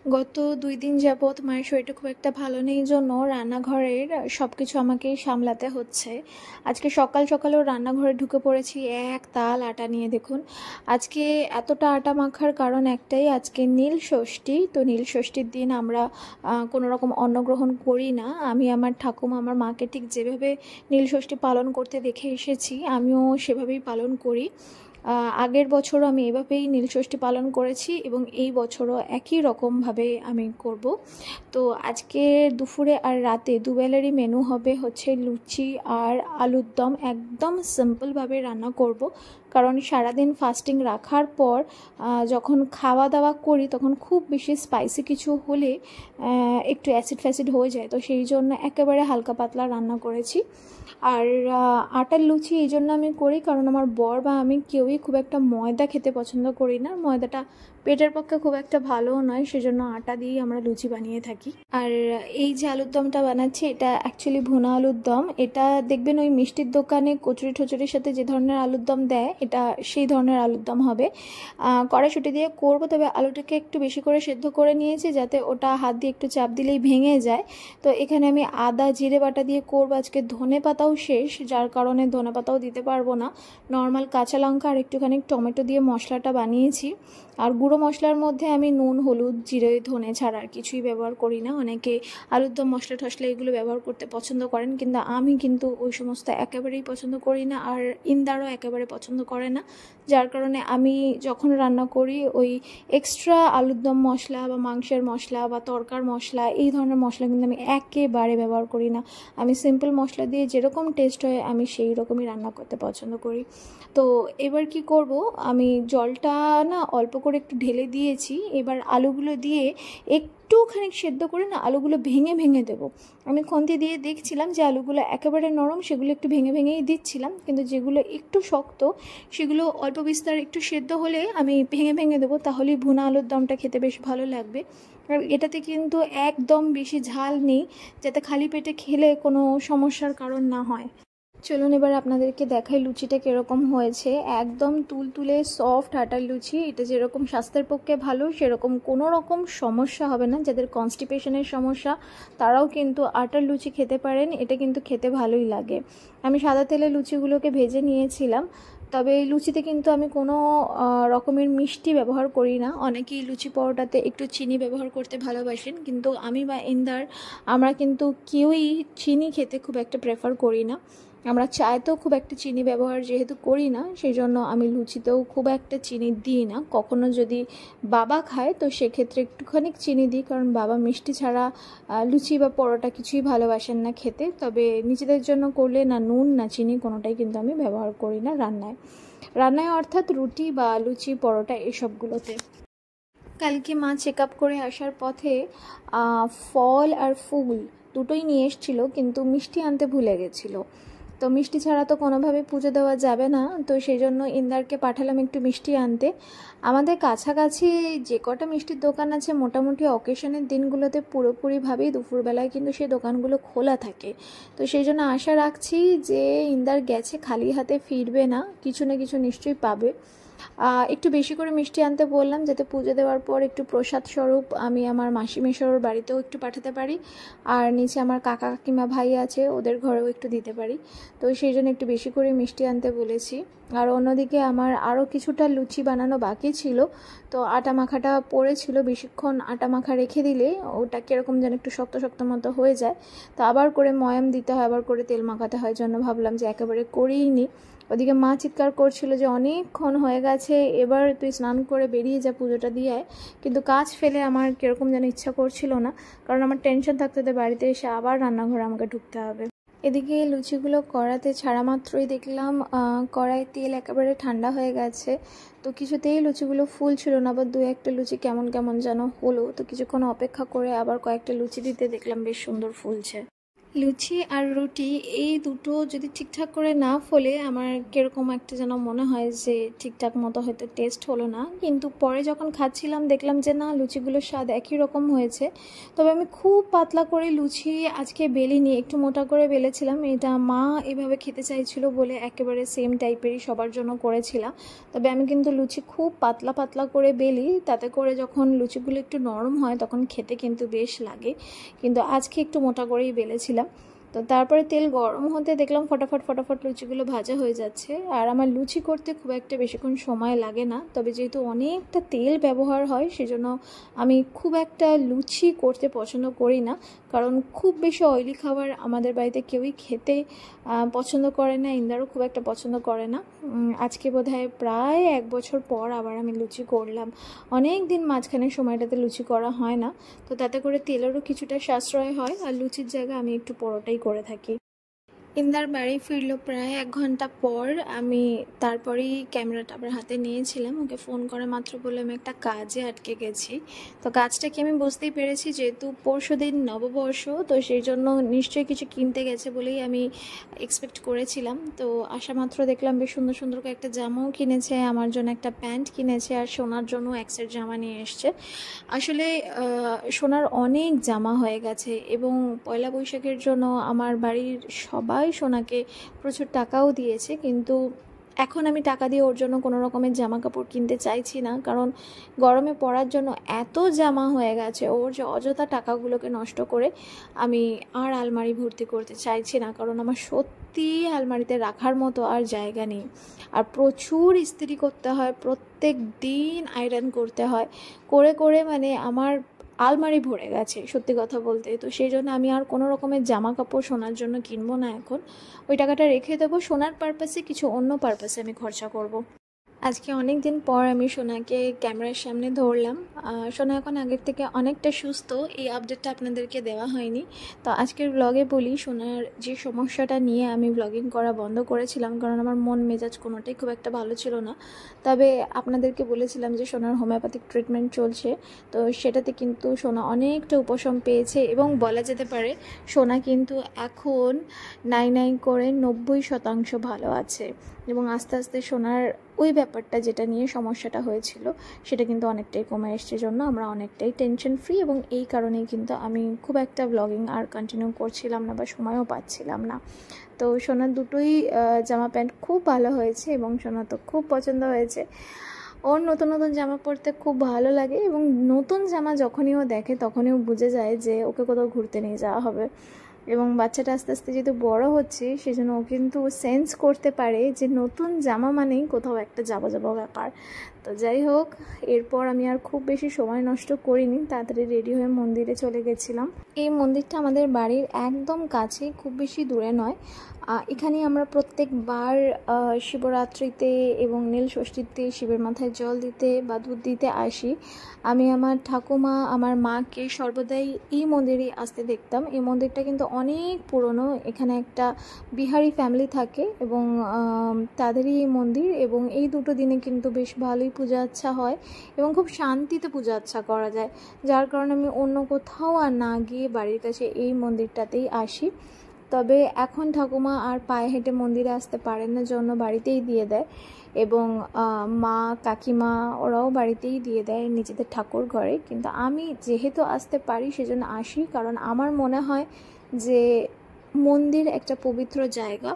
গত ২ দিন যাবৎ মায়ের শরীরটা খুব একটা ভালো নেই জন্য রান্নাঘরের সবকিছু আমাকেই সামলাতে হচ্ছে। আজকে সকাল সকালেও রান্নাঘরে ঢুকে পড়েছি এক তাল আটা নিয়ে। দেখুন, আজকে এতটা আটা মাখার কারণ একটাই, আজকে নীল ষষ্ঠী। তো নীল ষষ্ঠীর দিন আমরা কোনো রকম অন্ন গ্রহণ করি না। আমি আমার ঠাকুমা, আমার মাকে ঠিক যেভাবে নীল ষষ্ঠী পালন করতে দেখে এসেছি, আমিও সেভাবেই পালন করি। আগের বছরও আমি এভাবেই নীলষষ্ঠী পালন করেছি এবং এই বছরও একই রকমভাবে আমি করব। তো আজকে দুপুরে আর রাতে দুবেলারই মেনু হবে হচ্ছে লুচি আর আলুর দম। একদম সিম্পলভাবে রান্না করব, কারণ সারাদিন ফাস্টিং রাখার পর যখন খাওয়া দাওয়া করি তখন খুব বেশি স্পাইসি কিছু হলে একটু অ্যাসিড ফ্যাসিড হয়ে যায়। তো সেই জন্য একেবারে হালকা পাতলা রান্না করেছি। আর আটার লুচি এই জন্য আমি করি কারণ আমার বর বা আমি কেউই খুব একটা ময়দা খেতে পছন্দ করি না। ময়দাটা পেটের পক্ষে খুব একটা ভালোও নয়, সেজন্য আটা দিয়েই আমরা লুচি বানিয়ে থাকি। আর এই যে আলুর দমটা বানাচ্ছি, এটা অ্যাকচুয়ালি ভুনা আলুর দম। এটা দেখবেন ওই মিষ্টির দোকানে কচুরি ঠচুরির সাথে যে ধরনের আলুর দম দেয়, এটা সেই ধরনের আলুর দম হবে। কড়াইশুঁটি দিয়ে করবো, তবে আলুটাকে একটু বেশি করে সেদ্ধ করে নিয়েছি যাতে ওটা হাত দিয়ে একটু চাপ দিলেই ভেঙে যায়। তো এখানে আমি আদা জিরে বাটা দিয়ে করবো। আজকে ধনে পাতাও শেষ, যার কারণে ধনে পাতাও দিতে পারবো না। নর্মাল কাঁচা লঙ্কা আর একটুখানি টমেটো দিয়ে মশলাটা বানিয়েছি। আর গুঁড়ো মশলার মধ্যে আমি নুন, হলুদ, জিরে, ধনে ছাড়া আর কিছুই ব্যবহার করি না। অনেকে আলুর দম মশলা টশলা এগুলো ব্যবহার করতে পছন্দ করেন, কিন্তু আমি কিন্তু ওই সমস্ত একেবারেই পছন্দ করি না। আর ইন্দারও একেবারে পছন্দ করে না, যার কারণে আমি যখন রান্না করি ওই এক্সট্রা আলুর দম মশলা বা মাংসের মশলা বা তরকার মশলা এই ধরনের মশলা কিন্তু আমি একেবারে ব্যবহার করি না। আমি সিম্পল মশলা দিয়ে যেরকম টেস্ট হয় আমি সেই রকমই রান্না করতে পছন্দ করি। তো এবার কি করব, আমি জলটা না অল্প করে একটু ঢেলে দিয়েছি। এবার আলুগুলো দিয়ে একটুখানি সেদ্ধ করে না আলুগুলো ভেঙে ভেঙে দেবো। আমি খুন্তি দিয়ে দেখছিলাম যে আলুগুলো একেবারে নরম, সেগুলো একটু ভেঙে ভেঙেই দিচ্ছিলাম, কিন্তু যেগুলো একটু শক্ত সেগুলো অল্প বিস্তার একটু সেদ্ধ হলে আমি ভেঙে ভেঙে দেবো, তাহলেই ভুনা আলুর দমটা খেতে বেশ ভালো লাগবে। আর এটাতে কিন্তু একদম বেশি ঝাল নেই, যাতে খালি পেটে খেলে কোনো সমস্যার কারণ না হয়। চলুন এবার আপনাদেরকে দেখাই লুচিটা কীরকম হয়েছে। একদম তুলতুলে সফট আটার লুচি। এটা যেরকম স্বাস্থ্যের পক্ষে ভালো, সেরকম কোনো রকম সমস্যা হবে না। যাদের কনস্টিপেশনের সমস্যা তারাও কিন্তু আটার লুচি খেতে পারেন। এটা কিন্তু খেতে ভালোই লাগে। আমি সাদা তেলে লুচিগুলোকে ভেজে নিয়েছিলাম, তবে এই লুচিতে কিন্তু আমি কোনো রকমের মিষ্টি ব্যবহার করি না। অনেকেই লুচি পরোটাতে একটু চিনি ব্যবহার করতে ভালোবাসেন, কিন্তু আমি বা ইন্দার আমরা কিন্তু কেউই চিনি খেতে খুব একটা প্রেফার করি না। আমরা চায়তেও খুব একটা চিনি ব্যবহার যেহেতু করি না, সেই জন্য আমি লুচিতেও খুব একটা চিনি দিই না। কখনো যদি বাবা খায় তো সেক্ষেত্রে একটুখানি চিনি দিই, কারণ বাবা মিষ্টি ছাড়া লুচি বা পরোটা কিছুই ভালোবাসেন না খেতে। তবে নিজেদের জন্য করলে না নুন না চিনি কোনোটাই কিন্তু আমি ব্যবহার করি না রান্নায় অর্থাৎ রুটি বা লুচি পরোটা এসবগুলোতে। কালকে মা চেক আপ করে আসার পথে ফল আর ফুল দুটোই নিয়ে এসেছিলো, কিন্তু মিষ্টি আনতে ভুলে গেছিলো। তো মিষ্টি ছাড়া তো কোনোভাবে পুজো দেওয়া যাবে না, তো সেই জন্য ইন্দারকে পাঠালাম একটু মিষ্টি আনতে। আমাদের কাছাকাছি যে কটা মিষ্টির দোকান আছে মোটামুটি অকেশনের দিনগুলোতে পুরোপুরিভাবেই দুপুরবেলায় কিন্তু সেই দোকানগুলো খোলা থাকে। তো সেই জন্য আশা রাখছি যে ইন্দার গেছে খালি হাতে ফিরবে না, কিছু না কিছু নিশ্চয়ই পাবে। একটু বেশি করে মিষ্টি আনতে বললাম, যাতে পুজো দেওয়ার পর একটু প্রসাদ স্বরূপ আমি আমার মাসি মেশোর বাড়িতেও একটু পাঠাতে পারি, আর নিচে আমার কাকা কাকিমা ভাই আছে ওদের ঘরেও একটু দিতে পারি। তো সেই জন্য একটু বেশি করে মিষ্টি আনতে বলেছি। আর অন্যদিকে আমার আরও কিছুটা লুচি বানানো বাকি ছিল। তো আটা মাখাটা পড়েছিল, বেশিক্ষণ আটা মাখা রেখে দিলে ওটা কীরকম যেন একটু শক্ত শক্ত মতো হয়ে যায়। তো আবার করে ময়াম দিতে হয়, আবার করে তেল মাখাতে হয়, জন্য ভাবলাম যে একেবারে করেই নিই। ওদিকে মা চিৎকার করছিল যে অনেকক্ষণ হয়ে গেছে, এবার তুই স্নান করে বেরিয়ে যা, পুজোটা দিয়ে আয়। কিন্তু কাজ ফেলে আমার কীরকম যেন ইচ্ছা করছিল না, কারণ আমার টেনশন থাকতে বাড়িতে এসে আবার রান্নাঘরে আমাকে ঢুকতে হবে। এদিকে লুচিগুলো কড়াতে ছাড়া মাত্রই দেখলাম কড়াই তেল একেবারে ঠান্ডা হয়ে গেছে। তো কিছুতেই লুচিগুলো ফুলছিল না, আবার দু একটা লুচি কেমন কেমন যেন হলো। তো কিছুক্ষণ অপেক্ষা করে আবার কয়েকটা লুচি দিতে দেখলাম বেশ সুন্দর ফুলছে। লুচি আর রুটি এই দুটো যদি ঠিকঠাক করে না ফোলে আমার কিরকম একটা যেন মনে হয় যে ঠিকঠাক মতো হয়তো টেস্ট হলো না, কিন্তু পরে যখন খাচ্ছিলাম দেখলাম যে না, লুচিগুলোর স্বাদ একই রকম হয়েছে। তবে আমি খুব পাতলা করে লুচি আজকে বেলিনি, একটু মোটা করে বেলেছিলাম। এটা মা এভাবে খেতে চাইছিল বলে একেবারে সেম টাইপেরই সবার জন্য করেছিলাম। তবে আমি কিন্তু লুচি খুব পাতলা পাতলা করে বেলি, তাতে করে যখন লুচিগুলো একটু নরম হয় তখন খেতে কিন্তু বেশ লাগে। কিন্তু আজকে একটু মোটা করেই বেলেছিলাম। তো তারপরে তেল গরম হতে দেখলাম ফটাফট ফটাফট লুচিগুলো ভাজা হয়ে যাচ্ছে। আর আমার লুচি করতে খুব একটা বেশিক্ষণ সময় লাগে না, তবে যেহেতু অনেকটা তেল ব্যবহার হয় সেজন্য আমি খুব একটা লুচি করতে পছন্দ করি না। কারণ খুব বেশি অয়েলি খাবার আমাদের বাড়িতে কেউই খেতে পছন্দ করে না, ইন্দারও খুব একটা পছন্দ করে না। আজকে বোধহয় প্রায় 1 বছর পর আবার আমি লুচি করলাম। অনেক দিন মাঝখানে সময়টাতে লুচি করা হয় না, তো তাতে করে তেলেরও কিছুটা সাশ্রয় হয়। আর লুচির জায়গায় আমি একটু পরোটাই করে থাকি। ইন্দার বাড়ি ফিরলো প্রায় 1 ঘন্টা পর। আমি তারপরেই ক্যামেরাটা আবার হাতে নিয়েছিলাম, ওকে ফোন করে মাত্র বলে আমি একটা কাজে আটকে গেছি। তো কাজটা কি আমি বুঝতেই পেরেছি, যেহেতু পরশুদিন নববর্ষ, তো সেই জন্য নিশ্চয়ই কিছু কিনতে গেছে বলেই আমি এক্সপেক্ট করেছিলাম। তো আসা মাত্র দেখলাম বেশ সুন্দর সুন্দর একটা জামাও কিনেছে, আমার জন্য একটা প্যান্ট কিনেছে, আর সোনার জন্য এক সেট জামা নিয়ে এসছে। আসলে সোনার অনেক জামা হয়ে গেছে, এবং পয়লা বৈশাখের জন্য আমার বাড়ির সবাই সোনাকে প্রচুর টাকাও দিয়েছে, কিন্তু এখন আমি টাকা দিয়ে ওর জন্য কোনো রকমের জামা কাপড় কিনতে চাইছি না। কারণ গরমে পরার জন্য এত জামা হয়ে গেছে, ওর যে অযথা টাকাগুলোকে নষ্ট করে আমি আর আলমারি ভর্তি করতে চাইছি না। কারণ আমার সত্যি আলমারিতে রাখার মতো আর জায়গা নেই। আর প্রচুর ইস্ত্রি করতে হয়, প্রত্যেক দিন আয়রন করতে হয়, করে করে মানে আমার আলমারি ভরে গেছে সত্যি কথা বলতে। তো সেই জন্য আমি আর কোনো রকমের জামা কাপড় সোনার জন্য কিনবো না এখন। ওই টাকাটা রেখে দেবো সোনার পারপাসে, কিছু অন্য পারপাসে আমি খরচা করব। আজকে অনেক দিন পর আমি সোনাকে ক্যামেরার সামনে ধরলাম। সোনা এখন আগের থেকে অনেকটা সুস্থ, এই আপডেটটা আপনাদেরকে দেওয়া হয়নি। তো আজকের ব্লগে বলি, সোনার যে সমস্যাটা নিয়ে আমি ব্লগিং করা বন্ধ করেছিলাম, কারণ আমার মন মেজাজ কোনোটাই খুব একটা ভালো ছিল না। তবে আপনাদেরকে বলেছিলাম যে সোনার হোমিওপ্যাথিক ট্রিটমেন্ট চলছে, তো সেটাতে কিন্তু সোনা অনেকটা উপশম পেয়েছে, এবং বলা যেতে পারে সোনা কিন্তু এখন 9 করে 90% ভালো আছে। এবং আস্তে আস্তে সোনার ওই ব্যাপারটা যেটা নিয়ে সমস্যাটা হয়েছিল সেটা কিন্তু অনেকটাই কমে এসছে, জন্য আমরা অনেকটাই টেনশন ফ্রি, এবং এই কারণেই কিন্তু আমি খুব একটা ব্লগিং আর কন্টিনিউ করছিলাম না বা সময়ও পাচ্ছিলাম না। তো সোনার দুটোই জামা প্যান্ট খুব ভালো হয়েছে, এবং সোনা তো খুব পছন্দ হয়েছে। ওর নতুন নতুন জামা পরতে খুব ভালো লাগে, এবং নতুন জামা যখনই ও দেখে তখনই ও বুঝে যায় যে ওকে কোথাও ঘুরতে নিয়ে যাওয়া হবে। এবং বাচ্চাটা আস্তে আস্তে যেহেতু বড় হচ্ছে সেজন্য ও কিন্তু সেন্স করতে পারে যে নতুন জামা মানেই কোথাও একটা যাবো যাবো ব্যাপার। তো যাই হোক, এরপর আমি আর খুব বেশি সময় নষ্ট করিনি, তাড়াতাড়ি রেডি হয়ে মন্দিরে চলে গেছিলাম। এই মন্দিরটা আমাদের বাড়ির একদম কাছে, খুব বেশি দূরে নয়। এখানে আমরা প্রত্যেকবার শিবরাত্রিতে এবং নীল ষষ্ঠীতে শিবের মাথায় জল দিতে বা দুধ দিতে আসি। আমি আমার ঠাকুমা, আমার মাকে সর্বদাই এই মন্দিরে আসতে দেখতাম। এই মন্দিরটা কিন্তু অনেক পুরনো, এখানে একটা বিহারি ফ্যামিলি থাকে, এবং তাদেরই এই মন্দির। এবং এই দুটো দিনে কিন্তু বেশ ভালোই পূজা আচ্ছা হয়, এবং খুব শান্তিতে পূজা আচ্ছা করা যায়, যার কারণে আমি অন্য কোথাও আর না গিয়ে বাড়ির কাছে এই মন্দিরটাতেই আসি। তবে এখন ঠাকুমা আর পায়ে হেঁটে মন্দিরে আসতে পারেন না, জন্য বাড়িতেই দিয়ে দেয়, এবং মা কাকিমা ওরাও বাড়িতেই দিয়ে দেয় নিজেদের ঠাকুর ঘরে। কিন্তু আমি যেহেতু আসতে পারি সেজন্য আসি, কারণ আমার মনে হয় যে মন্দির একটা পবিত্র জায়গা,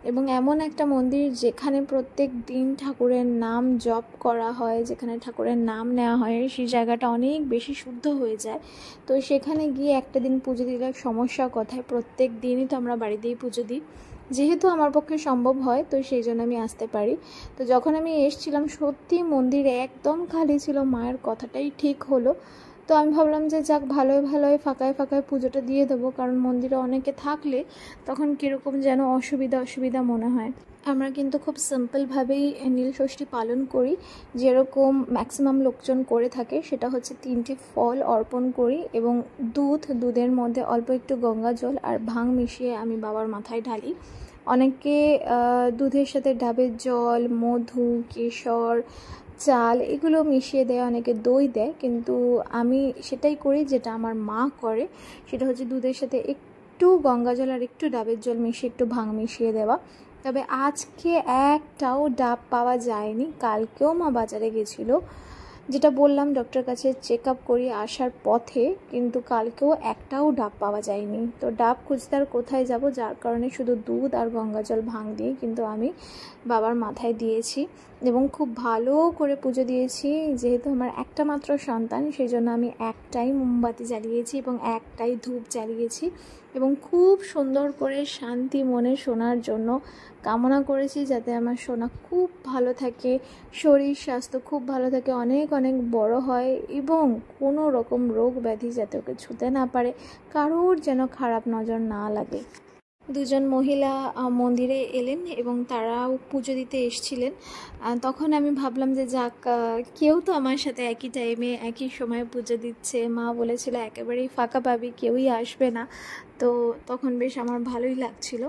এবং এমন একটা মন্দির যেখানে প্রত্যেক দিন ঠাকুরের নাম জপ করা হয়, যেখানে ঠাকুরের নাম নেওয়া হয়, সেই জায়গাটা অনেক বেশি শুদ্ধ হয়ে যায়। তো সেখানে গিয়ে একটা দিন পুজো দিলে সমস্যা কোথায়, প্রত্যেক দিনই তো আমরা বাড়িতেই পুজো দিই। যেহেতু আমার পক্ষে সম্ভব হয় তো সেই জন্য আমি আসতে পারি। তো যখন আমি এসেছিলাম সত্যি মন্দির একদম খালি ছিল, মায়ের কথাটাই ঠিক হলো। তো আমি ভাবলাম যে যাক, ভালোই ভালোই ফাঁকায় ফাঁকায় পুজোটা দিয়ে দেবো, কারণ মন্দিরে অনেকে থাকলে তখন কীরকম যেন অসুবিধা অসুবিধা মনে হয়। আমরা কিন্তু খুব সিম্পলভাবেই নীল ষষ্ঠী পালন করি, যেরকম ম্যাক্সিমাম লোকজন করে থাকে। সেটা হচ্ছে 3টে ফল অর্পণ করি, এবং দুধের মধ্যে অল্প একটু গঙ্গা জল আর ভাং মিশিয়ে আমি বাবার মাথায় ঢালি। অনেকে দুধের সাথে ডাবের জল, মধু, কেশর, চাল এগুলো মিশিয়ে দেয়, অনেকে দই দেয়, কিন্তু আমি সেটাই করি যেটা আমার মা করে। সেটা হচ্ছে দুধের সাথে একটু গঙ্গা জল আর একটু ডাবের জল মিশিয়ে একটু ভাং মিশিয়ে দেওয়া। তবে আজকে একটাও ডাব পাওয়া যায়নি। কালকেও মা বাজারে গেছিলো, যেটা বললাম ডক্টর কাছে চেক আপ করিয়ে আসার পথে, কিন্তু কালকেও একটাও ডাব পাওয়া যায়নি। তো ডাব খুঁজতে আর কোথায় যাব, যার কারণে শুধু দুধ আর গঙ্গা জল ভাং দিয়ে কিন্তু আমি বাবার মাথায় দিয়েছি এবং খুব ভালো করে পুজো দিয়েছি। যেহেতু আমার একটা মাত্র সন্তান, সেই জন্য আমি একটাই মোমবাতি জ্বালিয়েছি এবং একটাই ধূপ জ্বালিয়েছি এবং খুব সুন্দর করে শান্তি মনে শোনার জন্য কামনা করেছি, যাতে আমার সোনা খুব ভালো থাকে, শরীর স্বাস্থ্য খুব ভালো থাকে, অনেক অনেক বড় হয় এবং কোনো রকম রোগ ব্যাধি যাতে ওকে ছুঁতে না পারে, কারোর যেন খারাপ নজর না লাগে। দুজন মহিলা মন্দিরে এলেন এবং তারাও পুজো দিতে এসেছিলেন। তখন আমি ভাবলাম যে যাক, কেউ তো আমার সাথে একই টাইমে একই সময়ে পুজো দিচ্ছে। মা বলেছিল একেবারেই ফাঁকা পাবি, কেউই আসবে না। তো তখন বেশ আমার ভালোই লাগছিল,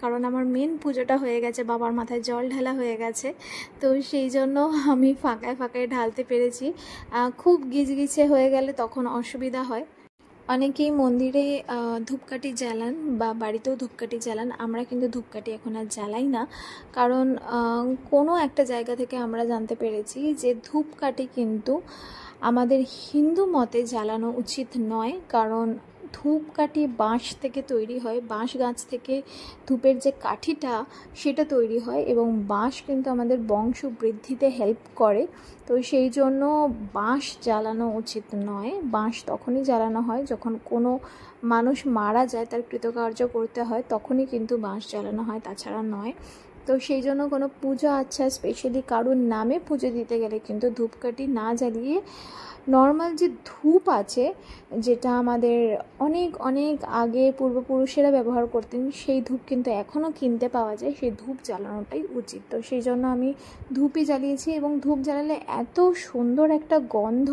কারণ আমার মেন পুজোটা হয়ে গেছে, বাবার মাথায় জল ঢালা হয়ে গেছে। তো সেই জন্য আমি ফাঁকায় ফাঁকায় ঢালতে পেরেছি। খুব গিজগিছে হয়ে গেলে তখন অসুবিধা হয়। অনেকেই মন্দিরে ধূপকাঠি জ্বালান বা বাড়িতেও ধূপকাঠি জ্বালান। আমরা কিন্তু ধূপকাঠি এখন আর জ্বালাই না, কারণ কোনো একটা জায়গা থেকে আমরা জানতে পেরেছি যে ধূপকাঠি কিন্তু আমাদের হিন্দু মতে জ্বালানো উচিত নয়। কারণ ধূপকাঠি বাঁশ থেকে তৈরি হয়, বাঁশ গাছ থেকে ধূপের যে কাঠিটা সেটা তৈরি হয় এবং বাঁশ কিন্তু আমাদের বংশ বৃদ্ধিতে হেল্প করে। তো সেই জন্য বাঁশ জ্বালানো উচিত নয়। বাঁশ তখনই জ্বালানো হয় যখন কোনো মানুষ মারা যায়, তার কৃতকার্য করতে হয়, তখনই কিন্তু বাঁশ জ্বালানো হয়, তাছাড়া নয়। তো সেই জন্য কোনো পুজো আচ্ছা স্পেশালি কারোর নামে পুজো দিতে গেলে কিন্তু ধূপকাঠি না জ্বালিয়ে নর্মাল যে ধূপ আছে, যেটা আমাদের অনেক অনেক আগে পূর্বপুরুষেরা ব্যবহার করতেন, সেই ধূপ কিন্তু এখনও কিনতে পাওয়া যায়, সেই ধূপ জ্বালানোটাই উচিত। তো সেই জন্য আমি ধূপই জ্বালিয়েছি এবং ধূপ জ্বালালে এত সুন্দর একটা গন্ধ,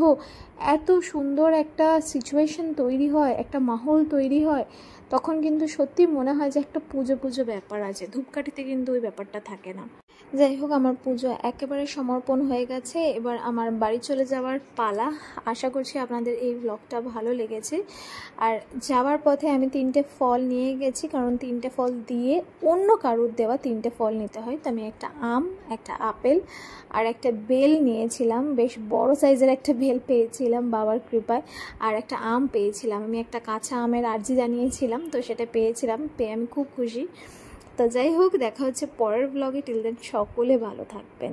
এত সুন্দর একটা সিচুয়েশন তৈরি হয়, একটা মাহল তৈরি হয়, তখন কিন্তু সত্যি মনে হয় যে একটা পুজো পুজো ব্যাপার আছে। ধূপকাঠিতে কিন্তু ওই ব্যাপারটা থাকে না। যাই হোক, আমার পুজো একেবারে সমর্পণ হয়ে গেছে, এবার আমার বাড়ি চলে যাওয়ার পালা। আশা করছি আপনাদের এই ব্লগটা ভালো লেগেছে। আর যাওয়ার পথে আমি 3টে ফল নিয়ে গেছি, কারণ 3টে ফল দিয়ে অন্য কারুর দেওয়া 3টে ফল নিতে হয়। তো আমি একটা আম, একটা আপেল আর একটা বেল নিয়েছিলাম। বেশ বড় সাইজের একটা বেল পেয়েছিলাম বাবার কৃপায়, আর একটা আম পেয়েছিলাম। আমি একটা কাঁচা আমের আর্জি জানিয়েছিলাম, তো সেটা পেয়েছিলাম, পেয়ে আমি খুব খুশি। তো যাই হোক, দেখা হচ্ছে পরের ব্লগে। টিল দেন সকলে ভালো থাকবেন।